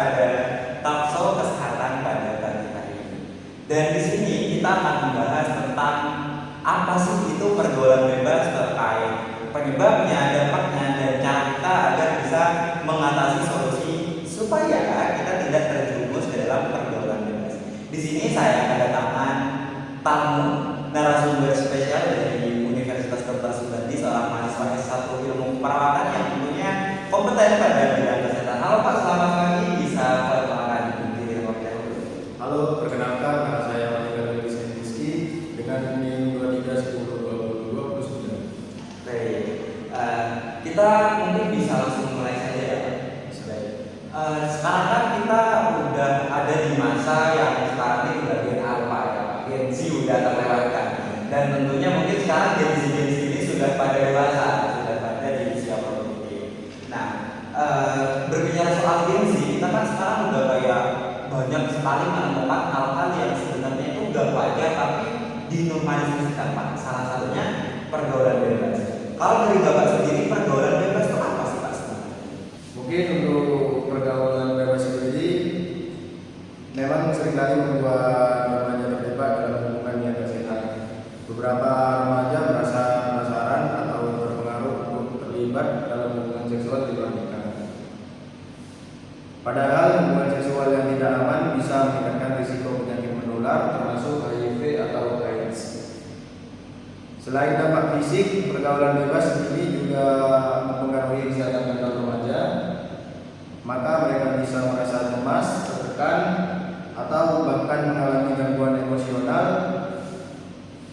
pada talkshow kesehatan pada pagi hari ini. Dan di sini kita akan membahas tentang apa sih itu pergaulan bebas terkait penyebabnya, dampaknya, dan cara kita agar bisa mengatasi solusi supaya kita tidak terjerumus ke dalam pergaulan bebas. Di sini saya kedatangan tamu narasumber spesial dari Universitas Dr. Subandi, seorang mahasiswa S1 Ilmu Perawatan yang tentunya kompeten pada bidang kesehatan. Halo Pak, selamat pagi. Bisa perkenalkan diri terlebih dahulu. Halo, perkenalkan nama saya Mahendra Rizky dengan NIM 23102029. Baik, kita mungkin bisa langsung mulai saja ya Pak. Sekarang kan kita udah ada di masa yang sekarang ini udah Gen Alpha ya, Gen Z udah terlewatkan. Dan tentunya mungkin sekarang Gen Z ini sudah pada dewasa, sudah pada di usia produktif. Nah, berbicara soal Gen Z, kita kan sekarang udah kayak banyak sekali menemukan hal-hal yang sebenarnya itu udah wajar tapi dinormalisasikan Pak. Salah satunya pergaulan bebas. Kalau dari Bapak sendiri pergaulan bebas itu apa sih Pak sebenarnya? Mungkin untuk pergaulan bebas ini memang seringkali membuat remaja terjebak dalam hubungan yang tidak sehat. Beberapa remaja merasa penasaran atau terpengaruh untuk terlibat dalam hubungan seksual di luar nikah. Padahal hubungan seksual yang tidak aman bisa meningkatkan risiko penyakit menular termasuk HIV atau AIDS. Selain dampak fisik, pergaulan bebas ini juga mempengaruhi kesehatan mental remaja. Maka mereka bisa merasa cemas, tertekan, atau bahkan mengalami gangguan emosional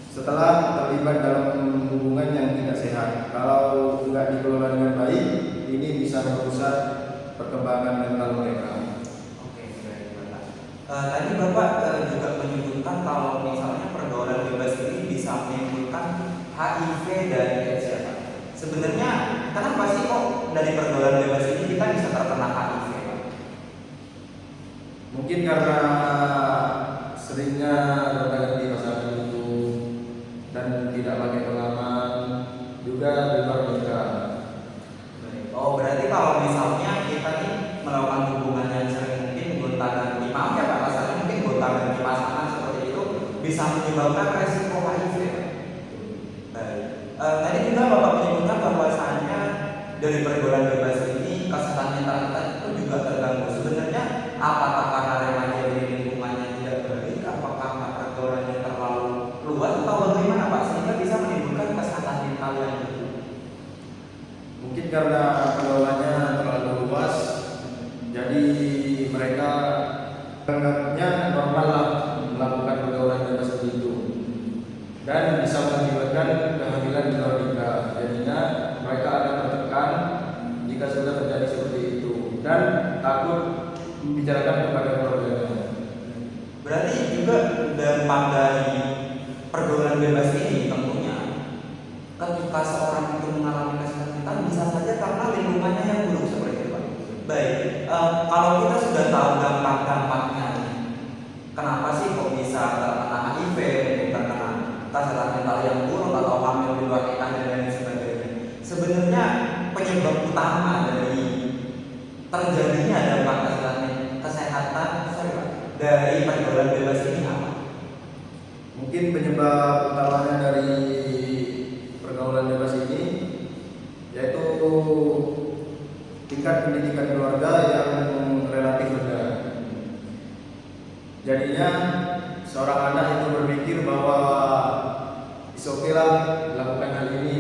setelah terlibat dalam hubungan yang tidak sehat. Kalau tidak dikelola dengan baik, ini bisa merusak perkembangan mental mereka. Oke, baik Bapak. Tadi Bapak juga menyebutkan kalau misalnya pergaulan bebas ini bisa menimbulkan HIV dan AIDS ya Pak. Sebenarnya kenapa sih kok dari pergaulan bebas ini kita bisa terkena HIV Pak? Mungkin karena seringnya gonta-ganti pasangan itu dan tidak pakai pengaman, juga di luar nikah. Oh, berarti kalau misalnya kita nih melakukan hubungan yang sering mungkin gonta-ganti, maaf ya Pak, pasangan mungkin gonta-ganti pasangan seperti itu bisa menyebabkan resiko HIV Pak. Baik. Tadi juga Bapak menyebutkan bahwasannya dari pergaulan bebas ini kesehatan mental kita itu juga terganggu. Sebenarnya apakah karena remaja di lingkungannya tidak baik, apakah karena pergaulannya terlalu luas atau bagaimana Pak sehingga bisa menimbulkan kesehatan mental yang buruk? Mungkin karena pergaulannya terlalu luas, jadi mereka anggapnya normal lah melakukan pergaulan bebas itu, dan bisa mengakibatkan kehamilan di luar nikah. Jadinya mereka akan tertekan jika sudah terjadi seperti itu dan takut membicarakan kepada keluarganya. Berarti juga dampak dari pergaulan bebas ini tentunya ketika seorang itu mengalami kesakitan bisa saja karena lingkungannya yang buruk seperti itu Pak. Baik, kalau kita sudah tahu dampak-dampaknya, kenapa sih kok bisa terkena HIV, mungkin terkena kesehatan mental yang buruk atau hamil di luar nikah dan lain sebagainya. Sebenarnya penyebab utama dari terjadinya dampak kesehatan dari pergaulan bebas ini apa? Mungkin penyebab utamanya dari pergaulan bebas ini yaitu tingkat pendidikan keluarga yang relatif rendah. Jadinya seorang anak itu berpikir bahwa oke lah melakukan hal ini.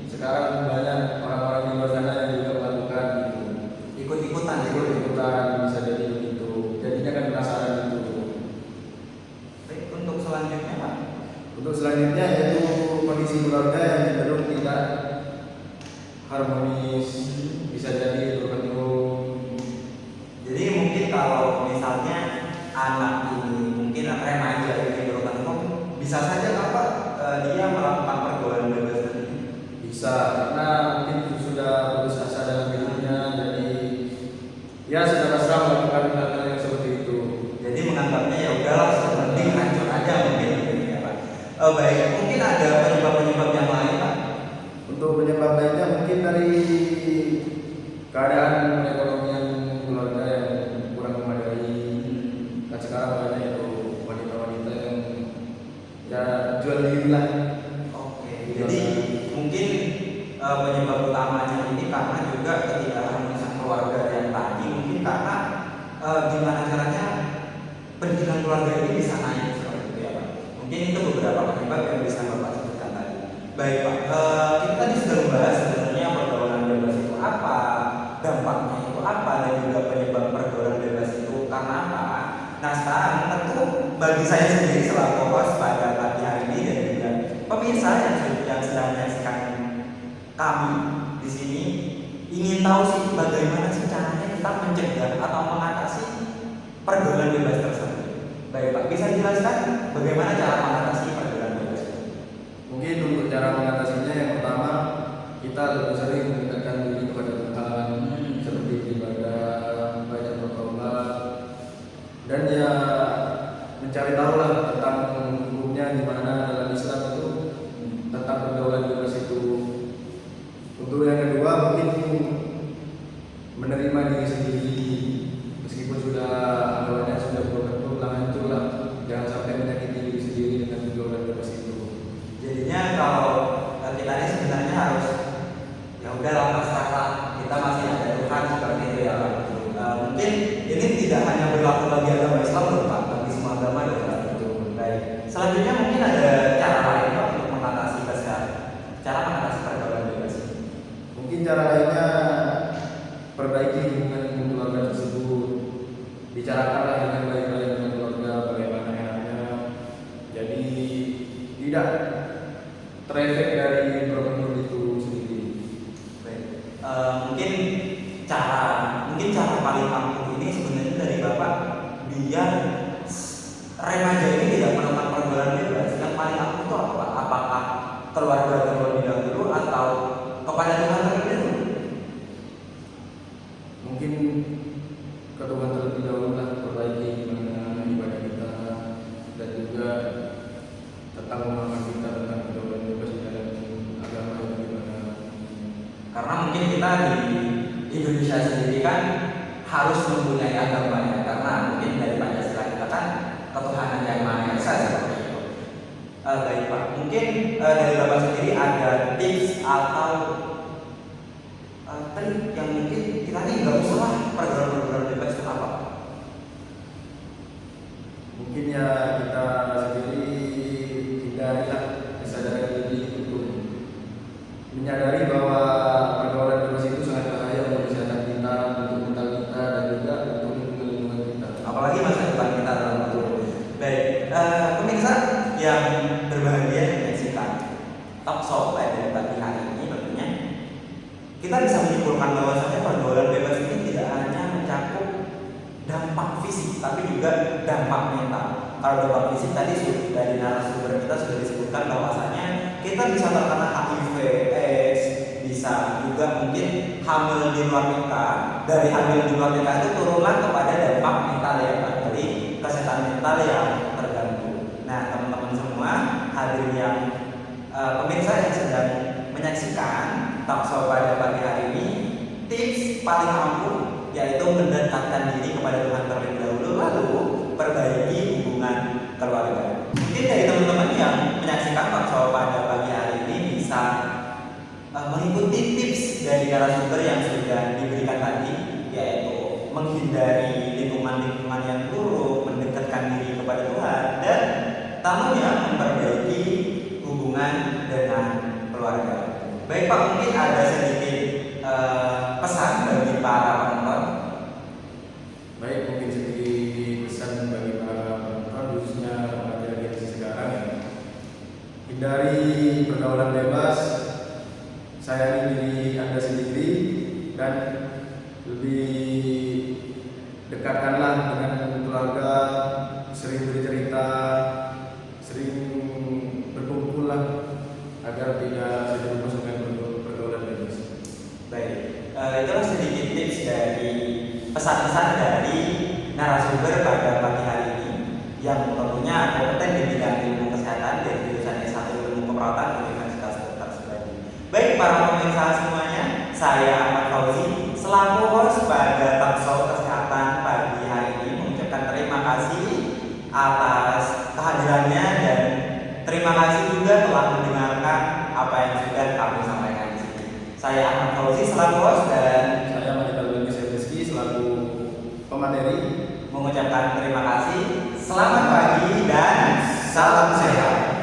Sekarang banyak orang-orang di luar sana yang juga melakukan itu. Ikut-ikutan bisa jadi begitu. Jadinya kan penasaran itu. Baik, untuk selanjutnya Pak. Untuk selanjutnya yaitu kondisi keluarga yang cenderung tidak harmonis, bisa jadi berpengaruh. Jadi mungkin kalau misalnya anak ini mungkin remaja ini berpengaruh, bisa saja apa dia melakukan pergaulan bebas tadi? Bisa, karena mungkin sudah putus asa dalam hidupnya, jadi ya sudah pasrah melakukan hal-hal yang seperti itu. Jadi menganggapnya ya udahlah, penting hancur aja mungkin ya Pak. Baik, mungkin ada penyebab-penyebab yang lain Pak. Untuk penyebab lainnya mungkin dari keadaan ekonomian keluarga yang kurang gimana caranya pendidikan keluarga ini bisa naik seperti itu ya Pak. Mungkin itu beberapa penyebab yang bisa Bapak sebutkan tadi. Baik Pak, kita tadi sudah membahas sebenarnya pergaulan bebas itu apa, dampaknya itu apa, dan juga penyebab pergaulan bebas itu karena apa. Nah sekarang tentu bagi saya sendiri selaku host pada pagi hari ini dan juga pemirsa yang sedang menyaksikan kami di sini ingin tahu sih bagaimana sih caranya kita mencegah atau mengatasi pergaulan bebas tersebut. Baik Pak, bisa dijelaskan bagaimana cara mengatasi pergaulan bebas? Mungkin untuk cara mengatasinya yang pertama kita lebih sering mendekatkan diri kepada Tuhan, seperti beribadah, banyak bertobat, dan ya mencari tahu lah tentang hukumnya gimana dalam Islam itu tentang pergaulan bebas itu. Untuk yang kedua mungkin menerima diri sendiri meskipun sudah anggapnya sudah berbentuk hancur lah, jangan sampai menyakiti diri sendiri dengan pergaulan bebas itu. Jadinya kalau kita ini sebenarnya harus ya udahlah pasrah, kita masih ada Tuhan seperti itu ya Pak. Mungkin ini tidak hanya berlaku bagi agama Islam loh Pak, bagi semua agama adalah itu. Baik. Selanjutnya mungkin ada cara lain Pak untuk mengatasi cara mengatasi pergaulan bebas ini. Mungkin cara lainnya perbaiki hubungan keluarga tersebut, bicarakanlah dengan baik-baik dengan keluarga bagaimana enaknya, jadi tidak terefek dari pergaulan itu sendiri. Baik. Mungkin cara paling ampuh ini sebenarnya dari Bapak biar remaja ini tidak melakukan pergaulan bebas. Yang paling ampuh itu apa Pak? Apakah keluarga terlebih dahulu atau kepada Tuhan terlebih dahulu? Mungkin ke Tuhan terlebih dahulu lah, perbaiki gimana ibadah kita dan juga tentang pemahaman kita tentang pergaulan bebas di dalam agama itu gimana. Karena mungkin kita di Indonesia sendiri kan harus mempunyai agamanya, karena mungkin dari Pancasila kita kan ketuhanan yang Maha Esa seperti itu. Baik Pak, mungkin dari Bapak sendiri ada tips atau trik yang mungkin kita ini nggak usah lah pergaulan bebas itu apa? Mungkin ya kita sendiri hindarilah kesadaran diri untuk menyadari bahwa pergaulan bebas itu sangat bahaya untuk kesehatan kita, untuk mental kita, dan juga untuk lingkungan kita. Apalagi masa depan kita dalam waktu. Baik, pemirsa yang berbahagia menyaksikan talk show pada pagi hari ini, tentunya kita bisa menyimpulkan bahwasanya pergaulan bebas ini tidak hanya mencakup dampak fisik, tapi juga dampak mental. Kalau dampak fisik tadi dari narasumber kita sudah disebutkan bahwasanya kita bisa terkena HIV, AIDS, bisa juga mungkin hamil di luar nikah. Dari hamil di luar nikah itu turunlah kepada dampak mental ya Pak, dari kesehatan mental yang terganggu. Nah teman-teman semua hadirin yang pemirsa yang sedang menyaksikan talk show pada pagi hari ini, tips paling ampuh yaitu mendekatkan diri kepada Tuhan terlebih dahulu, lalu perbaiki hubungan keluarga. Mungkin dari teman-teman yang menyaksikan talk show pada pagi hari ini bisa mengikuti tips dari narasumber yang sudah diberikan tadi, yaitu menghindari lingkungan-lingkungan yang buruk, mendekatkan diri kepada Tuhan, dan tentunya memperbaiki hubungan dengan keluarga. Baik Pak, mungkin ada sedikit pesan bagi para penonton. Baik, mungkin sedikit pesan bagi para penonton, khususnya pada generasi sekarang ya. Hindari pergaulan bebas, sayangi diri Anda sendiri, dan lebih dekatkanlah dengan keluarga, sering bercerita, sering berkumpul lah agar tidak termasukkan pergaulan bebas. Baik, itulah sedikit tips dari pesan-pesan dari narasumber pada pagi hari ini yang tentunya kompeten di bidang ilmu kesehatan dari jurusan S1 Ilmu Keperawatan Universitas Dr. Subandi. Baik para pemirsa semuanya, saya Ahmad Fauzi selaku host pada talk show kesehatan pagi hari ini mengucapkan terima kasih atas kehadirannya dan terima kasih juga telah mendengarkan apa yang sudah kami sampaikan di sini. Saya Ahmad Fauzi selaku host dan Saya Madita Rizky selaku pemateri. mengucapkan terima kasih. Selamat pagi dan salam sehat.